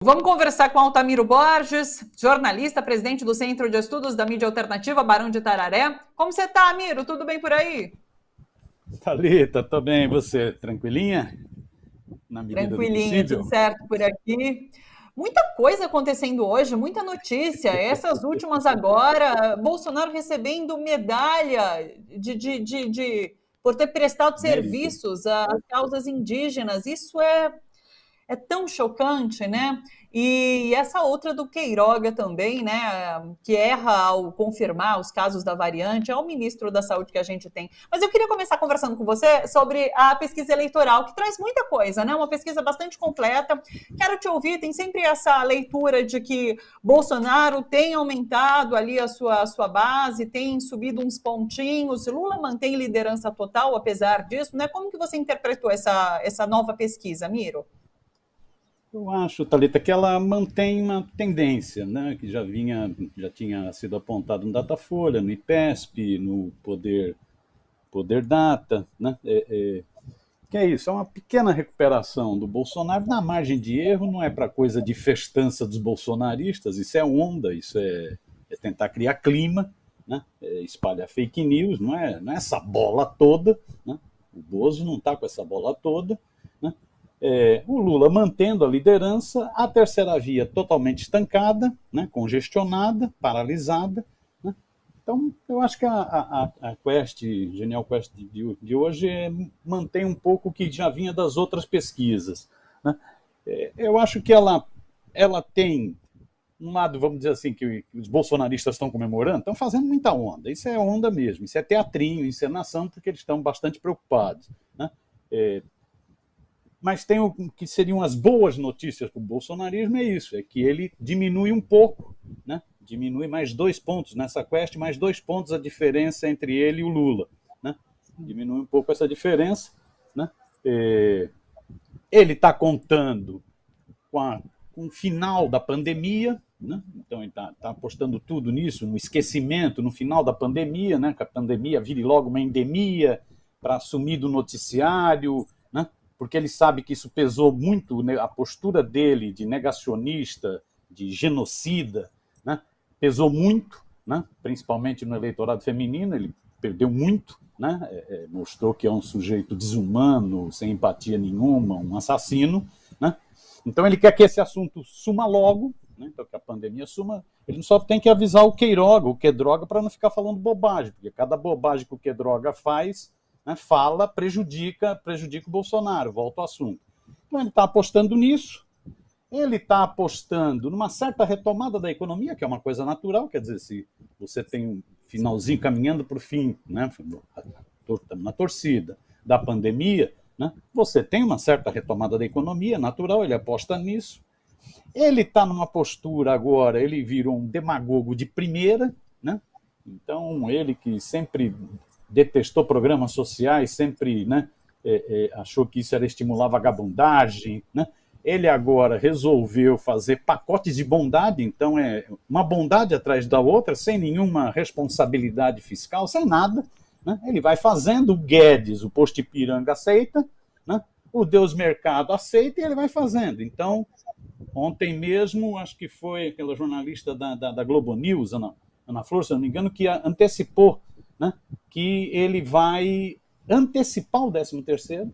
Vamos conversar com Altamiro Borges, jornalista, presidente do Centro de Estudos da Mídia Alternativa, Barão de Itararé. Como você está, Amiro? Tudo bem por aí? Thalita, tô bem. E você? Tranquilinha? Na medida do Tranquilinha, tudo possível? certo por aqui. Muita coisa acontecendo hoje, muita notícia. Essas últimas agora, Bolsonaro recebendo medalha por ter prestado Mérito. serviços às causas indígenas. Isso é tão chocante, né? E essa outra do Queiroga também, né? Que erra ao confirmar os casos da variante, é o ministro da Saúde que a gente tem. Mas eu queria começar conversando com você sobre a pesquisa eleitoral, que traz muita coisa, né? Uma pesquisa bastante completa. Quero te ouvir, tem sempre essa leitura de que Bolsonaro tem aumentado ali a sua base, tem subido uns pontinhos, Lula mantém liderança total, apesar disso, né? Como que você interpretou essa nova pesquisa, Miro? Eu acho, Thalita, que ela mantém uma tendência, né, que já tinha sido apontado no Datafolha, no IPESP, no Poder Data, né, que é isso, é uma pequena recuperação do Bolsonaro na margem de erro, não é para coisa de festança dos bolsonaristas, isso é onda, isso é tentar criar clima, né, espalhar fake news, não é essa bola toda, né, o Bozo não está com essa bola toda, né. O Lula mantendo a liderança, a terceira via totalmente estancada, né, congestionada, paralisada. Né? Então, eu acho que a Quest, Genial Quest de hoje mantém um pouco o que já vinha das outras pesquisas. Né? Eu acho que ela tem um lado, vamos dizer assim, que os bolsonaristas estão comemorando, estão fazendo muita onda. Isso é onda mesmo, isso é teatrinho, encenação, porque eles estão bastante preocupados. Né? Mas tem o que seriam as boas notícias para o bolsonarismo, é isso, é que ele diminui um pouco, né? Diminui mais 2 pontos nessa quest, mais 2 pontos a diferença entre ele e o Lula. Né? Diminui um pouco essa diferença. Né? Ele está contando com o final da pandemia, né? Então ele está apostando tudo nisso, no esquecimento, no final da pandemia, né? Que a pandemia vire logo uma endemia para sumir do noticiário, né? Porque ele sabe que isso pesou muito, né? A postura dele de negacionista, de genocida, né? Pesou muito, né? Principalmente no eleitorado feminino, ele perdeu muito, né? Mostrou que é um sujeito desumano, sem empatia nenhuma, um assassino, né? Então ele quer que esse assunto suma logo, né? Então que a pandemia suma, ele só tem que avisar o Queiroga, o Quedroga, para não ficar falando bobagem, porque cada bobagem que o Quedroga faz, né, fala, prejudica o Bolsonaro, volta ao assunto. Então ele está apostando nisso, ele está apostando numa certa retomada da economia, que é uma coisa natural, quer dizer, se você tem um finalzinho caminhando para o fim, né, na torcida da pandemia, né, você tem uma certa retomada da economia, natural, ele aposta nisso. Ele está numa postura agora, ele virou um demagogo de primeira, né? Então ele que sempre detestou programas sociais, sempre, né, achou que isso era estimular a vagabundagem, né? Ele agora resolveu fazer pacotes de bondade, então é uma bondade atrás da outra, sem nenhuma responsabilidade fiscal, sem nada. Né? Ele vai fazendo, o Guedes, o Posto Ipiranga aceita, né? O Deus Mercado aceita e ele vai fazendo. Então, ontem mesmo, acho que foi aquela jornalista da Globo News, Ana Flor, se não me engano, que antecipou, né, que ele vai antecipar o 13º,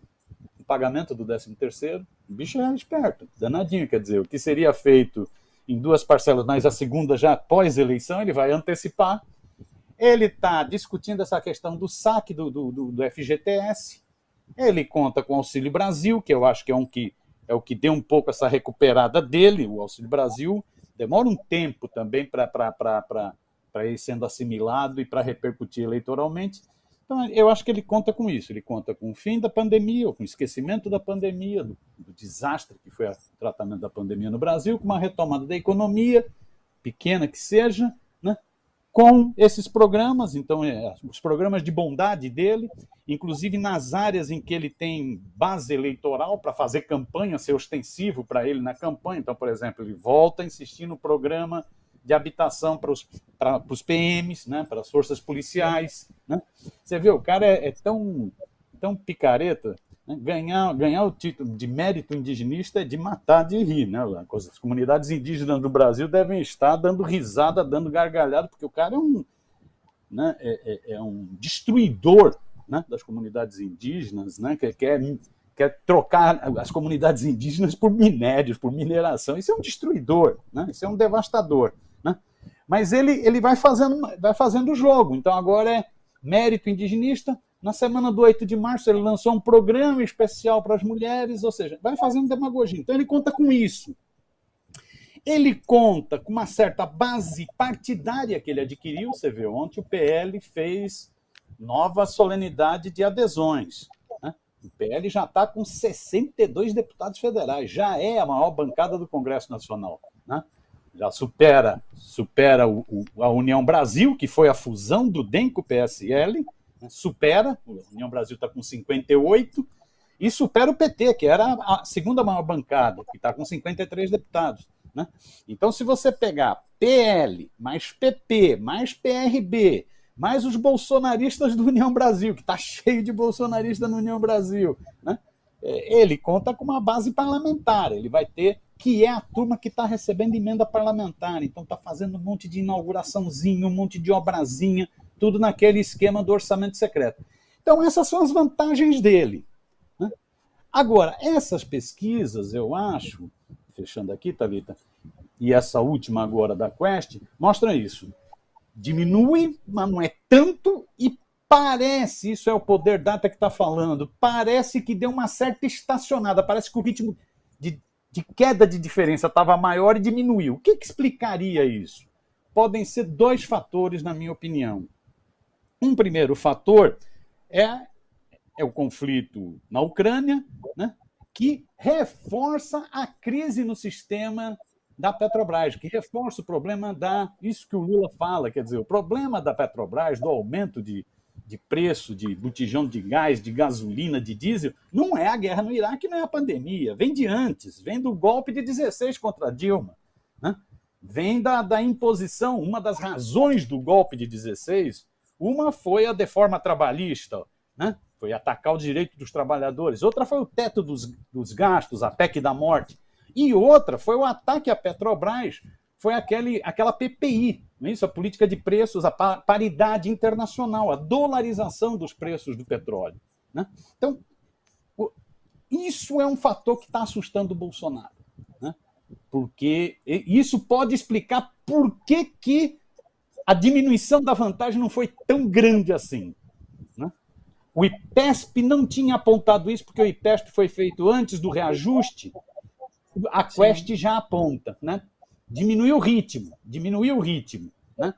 o pagamento do 13º. O bicho é esperto, danadinho, quer dizer, o que seria feito em 2 parcelas, mas a segunda já pós-eleição, ele vai antecipar. Ele está discutindo essa questão do saque do FGTS. Ele conta com o Auxílio Brasil, que eu acho que é o que deu um pouco essa recuperada dele, o Auxílio Brasil. Demora um tempo também para ir sendo assimilado e para repercutir eleitoralmente. Então, eu acho que ele conta com isso. Ele conta com o fim da pandemia, ou com o esquecimento da pandemia, do desastre que foi o tratamento da pandemia no Brasil, com uma retomada da economia, pequena que seja, né? Com esses programas, então, os programas de bondade dele, inclusive nas áreas em que ele tem base eleitoral para fazer campanha, ser ostensivo para ele na campanha. Então, por exemplo, ele volta a insistir no programa de habitação para os PMs, né, para as forças policiais. Né? Você vê, o cara é tão picareta Né? Ganhar o título de mérito indigenista é de matar de rir. Né? As comunidades indígenas do Brasil devem estar dando risada, dando gargalhada, porque o cara né, é um destruidor, né, das comunidades indígenas, né, que quer trocar as comunidades indígenas por minérios, por mineração. Isso é um destruidor, né? Isso é um devastador. Né? Mas ele vai fazendo o jogo. Então agora é mérito indigenista. Na semana do 8 de março ele lançou um programa especial para as mulheres, ou seja, vai fazendo demagogia. Então ele conta com isso. Ele conta com uma certa base partidária que ele adquiriu. Você vê, ontem o PL fez nova solenidade de adesões. Né? O PL já está com 62 deputados federais, já é a maior bancada do Congresso Nacional. Né? Já supera a União Brasil, que foi a fusão do DEM com o PSL, né? Supera, a União Brasil está com 58, e supera o PT, que era a segunda maior bancada, que está com 53 deputados. Né? Então, se você pegar PL, mais PP, mais PRB, mais os bolsonaristas do União Brasil, que está cheio de bolsonaristas no União Brasil, né? Ele conta com uma base parlamentar, ele vai ter, que é a turma que está recebendo emenda parlamentar, então está fazendo um monte de inauguraçãozinho, um monte de obrazinha, tudo naquele esquema do orçamento secreto. Então, essas são as vantagens dele. Né? Agora, essas pesquisas, eu acho, fechando aqui, Thalita, e essa última agora da Quest, mostra isso. Diminui, mas não é tanto, e parece, isso é o Poder Data que está falando, parece que deu uma certa estacionada, parece que o ritmo de queda de diferença estava maior e diminuiu. O que explicaria isso? Podem ser dois fatores, na minha opinião. Um primeiro fator é o conflito na Ucrânia, né, que reforça a crise no sistema da Petrobras, que reforça o problema isso que o Lula fala, quer dizer, o problema da Petrobras, do aumento de preço de botijão de gás, de gasolina, de diesel, não é a guerra no Iraque, não é a pandemia, vem de antes, vem do golpe de 16 contra Dilma, né? Vem da imposição, uma das razões do golpe de 16, uma foi a deforma trabalhista, né? Foi atacar o direito dos trabalhadores, outra foi o teto dos gastos, a PEC da morte, e outra foi o ataque à Petrobras, foi aquela PPI, não é isso? A política de preços, a paridade internacional, a dolarização dos preços do petróleo. Né? Então, isso é um fator que está assustando o Bolsonaro. Né? Porque isso pode explicar por que a diminuição da vantagem não foi tão grande assim. Né? O IPESP não tinha apontado isso, porque o IPESP foi feito antes do reajuste. A Quest já aponta, né? Diminuiu o ritmo. Né?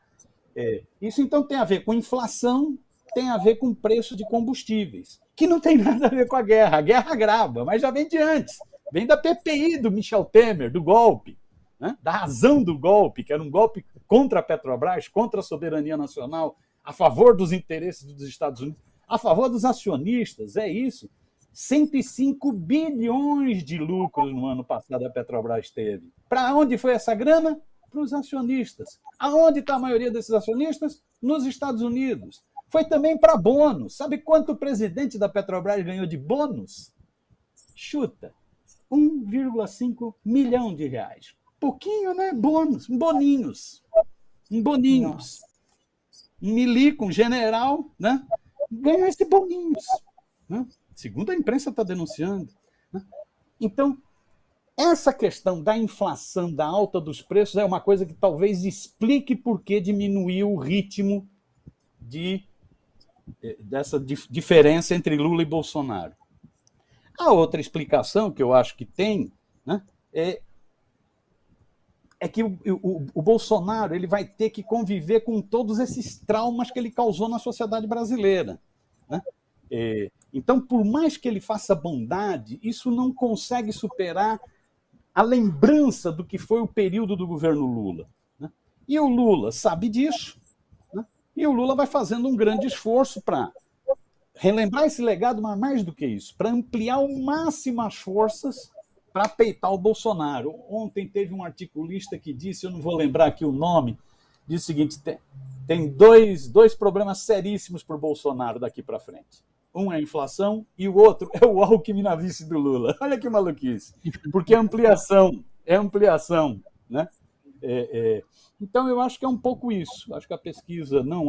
Isso, então, tem a ver com inflação, tem a ver com preço de combustíveis, que não tem nada a ver com a guerra. A guerra agrava, mas já vem de antes. Vem da PPI do Michel Temer, do golpe, né? Da razão do golpe, que era um golpe contra a Petrobras, contra a soberania nacional, a favor dos interesses dos Estados Unidos, a favor dos acionistas, é isso. 105 bilhões de lucros no ano passado a Petrobras teve. Para onde foi essa grana? Para os acionistas. Aonde está a maioria desses acionistas? Nos Estados Unidos. Foi também para bônus. Sabe quanto o presidente da Petrobras ganhou de bônus? Chuta. 1,5 milhão de reais. Pouquinho, né? Bônus. Boninhos. Nossa. Um milico, um general, né? Ganhou esse boninhos. Né? Segundo a imprensa está denunciando. Né? Então, essa questão da inflação, da alta dos preços, é uma coisa que talvez explique por que diminuiu o ritmo dessa diferença entre Lula e Bolsonaro. A outra explicação que eu acho que tem, né, é que o Bolsonaro ele vai ter que conviver com todos esses traumas que ele causou na sociedade brasileira. Né? Então, por mais que ele faça bondade, isso não consegue superar a lembrança do que foi o período do governo Lula. Né? E o Lula sabe disso, né? E o Lula vai fazendo um grande esforço para relembrar esse legado, mas mais do que isso, para ampliar ao máximo as forças para peitar o Bolsonaro. Ontem teve um articulista que disse, eu não vou lembrar aqui o nome, disse o seguinte, tem dois problemas seríssimos para o Bolsonaro daqui para frente. Um é a inflação e o outro é o Alckmin na vice do Lula. Olha que maluquice. Porque é ampliação, né? Então, eu acho que é um pouco isso. Acho que a pesquisa não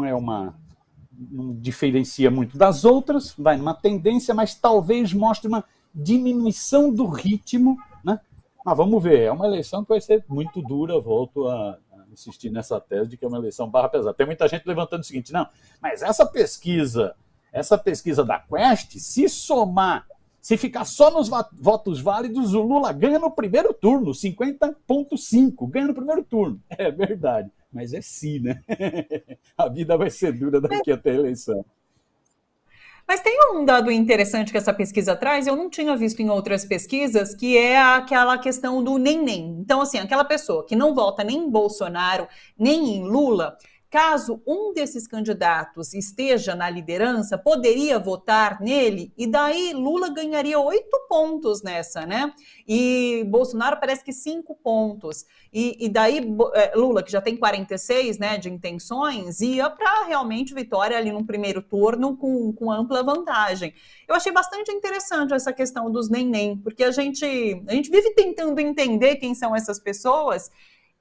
diferencia muito das outras, vai numa tendência, mas talvez mostre uma diminuição do ritmo, né? Mas vamos ver, é uma eleição que vai ser muito dura, volto a insistir nessa tese de que é uma eleição barra pesada. Tem muita gente levantando o seguinte, não, mas essa pesquisa da Quest, se somar, se ficar só nos votos válidos, o Lula ganha no primeiro turno, 50,5, ganha no primeiro turno. É verdade, mas é sim, né? A vida vai ser dura daqui até a eleição. Mas tem um dado interessante que essa pesquisa traz, eu não tinha visto em outras pesquisas, que é aquela questão do nem. Então, assim, aquela pessoa que não vota nem em Bolsonaro, nem em Lula, caso um desses candidatos esteja na liderança, poderia votar nele, e daí Lula ganharia 8 pontos nessa, né? E Bolsonaro parece que 5 pontos. E daí Lula, que já tem 46, né, de intenções, ia para realmente vitória ali no primeiro turno com ampla vantagem. Eu achei bastante interessante essa questão dos nem, porque a gente vive tentando entender quem são essas pessoas,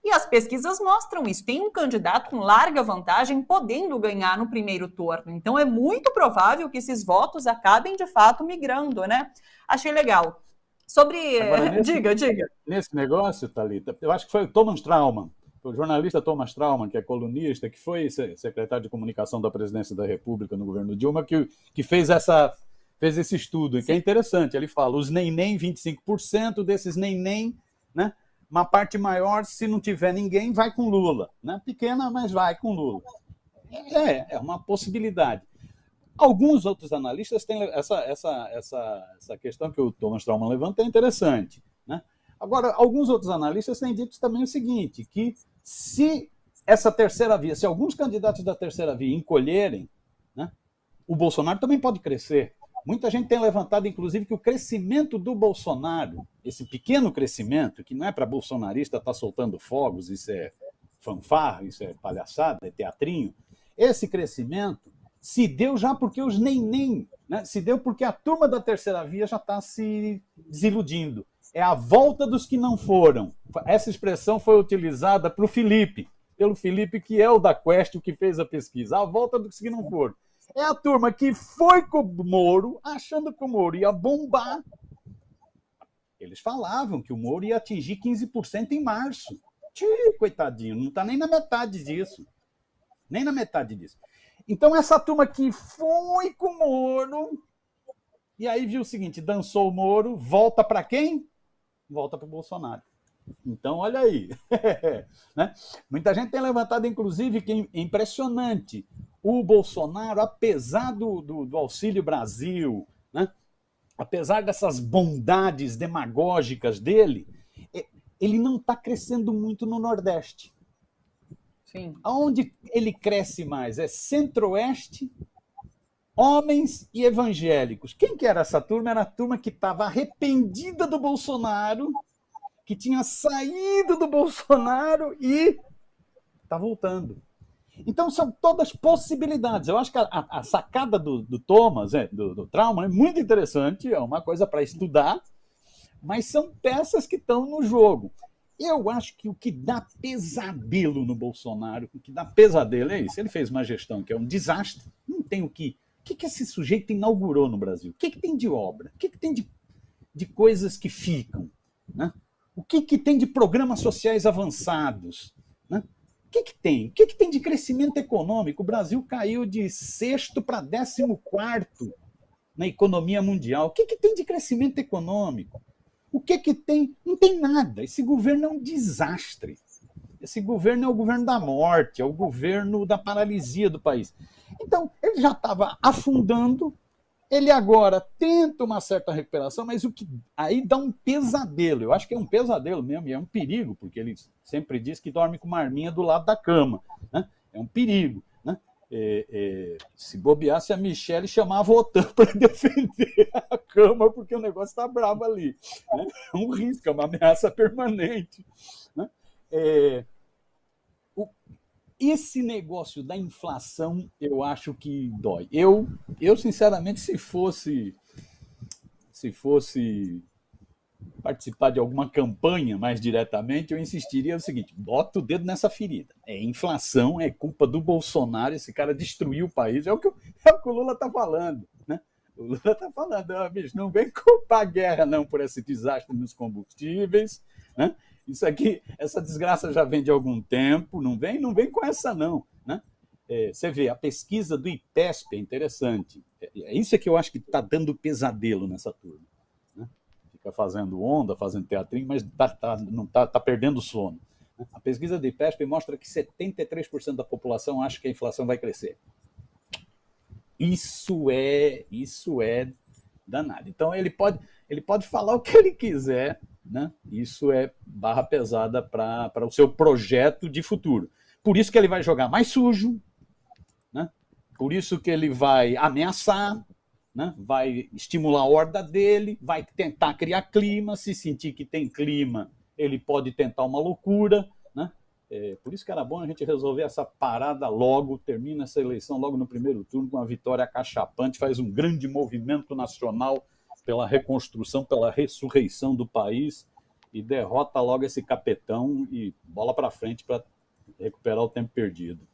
e as pesquisas mostram isso. Tem um candidato com larga vantagem podendo ganhar no primeiro turno. Então, é muito provável que esses votos acabem, de fato, migrando, né? Achei legal. Agora, diga. Nesse negócio, Thalita, eu acho que foi o Thomas Trauman, o jornalista Thomas Trauman, que é colunista, que foi secretário de comunicação da Presidência da República no governo Dilma, que fez esse estudo, que é interessante. Ele fala, os nem, 25% desses nem, né? Uma parte maior, se não tiver ninguém, vai com Lula. Né? Pequena, mas vai com Lula. É uma possibilidade. Alguns outros analistas têm essa questão que o Thomas Trauman levanta, é interessante. Né? Agora, alguns outros analistas têm dito também o seguinte, que se essa terceira via, se alguns candidatos da terceira via encolherem, né, o Bolsonaro também pode crescer. Muita gente tem levantado, inclusive, que o crescimento do Bolsonaro, esse pequeno crescimento, que não é para bolsonarista estar soltando fogos, isso é fanfarra, isso é palhaçada, é teatrinho, esse crescimento se deu já porque os nem, né? Se deu porque a turma da terceira via já está se desiludindo. É a volta dos que não foram. Essa expressão foi utilizada pelo Felipe, que é o da Quest, o que fez a pesquisa. A volta dos que não foram. É a turma que foi com o Moro, achando que o Moro ia bombar. Eles falavam que o Moro ia atingir 15% em março. Coitadinho, não está nem na metade disso. Nem na metade disso. Então, essa turma que foi com o Moro, e aí viu o seguinte, dançou o Moro, volta para quem? Volta para o Bolsonaro. Então, olha aí. Né? Muita gente tem levantado, inclusive, que é impressionante. O Bolsonaro, apesar do Auxílio Brasil, né? Apesar dessas bondades demagógicas dele, ele não está crescendo muito no Nordeste. Sim. Onde ele cresce mais? É Centro-Oeste, homens e evangélicos. Quem que era essa turma? Era a turma que estava arrependida do Bolsonaro, que tinha saído do Bolsonaro e está voltando. Então, são todas possibilidades. Eu acho que a sacada do Thomas, do Trauman, é muito interessante, é uma coisa para estudar, mas são peças que estão no jogo. Eu acho que o que dá pesadelo no Bolsonaro, o que dá pesadelo é isso. Ele fez uma gestão que é um desastre, não tem o que... O que esse sujeito inaugurou no Brasil? O que tem de obra? O que tem de coisas que ficam? Né? O que tem de programas sociais avançados? Né? O que tem? O que tem de crescimento econômico? O Brasil caiu de 6º para 14º na economia mundial. O que tem de crescimento econômico? O que tem? Não tem nada. Esse governo é um desastre. Esse governo é o governo da morte, é o governo da paralisia do país. Então, ele já estava afundando, ele agora tenta uma certa recuperação, mas o que aí dá um pesadelo. Eu acho que é um pesadelo mesmo, e é um perigo, porque ele sempre diz que dorme com uma arminha do lado da cama. Né? É um perigo. Né? Se bobeasse, a Michelle chamava o OTAN para defender a cama, porque o negócio está bravo ali. Né? É um risco, é uma ameaça permanente. Né? esse negócio da inflação, eu acho que dói. Eu sinceramente, se fosse participar de alguma campanha mais diretamente, eu insistiria no seguinte: bota o dedo nessa ferida. É inflação, é culpa do Bolsonaro, esse cara destruiu o país. É o que o Lula está falando, né? O Lula está falando, bicho, não vem culpar a guerra não por esse desastre nos combustíveis, né? Isso aqui, essa desgraça já vem de algum tempo, não vem com essa não, né? Você vê, a pesquisa do IPESP é interessante. É isso que eu acho que está dando pesadelo nessa turma, né? Fica fazendo onda, fazendo teatrinho, mas não tá perdendo sono. A pesquisa do IPESP mostra que 73% da população acha que a inflação vai crescer. Isso é danado. Então ele pode falar o que ele quiser, né? Isso é barra pesada para o seu projeto de futuro. Por isso que ele vai jogar mais sujo, né? Por isso que ele vai ameaçar, né? Vai estimular a horda dele, vai tentar criar clima. Se sentir que tem clima, ele pode tentar uma loucura, né? Por isso que era bom a gente resolver essa parada logo, termina essa eleição logo no primeiro turno com uma vitória acachapante, faz um grande movimento nacional pela reconstrução, pela ressurreição do país e derrota logo esse capetão e bola para frente para recuperar o tempo perdido.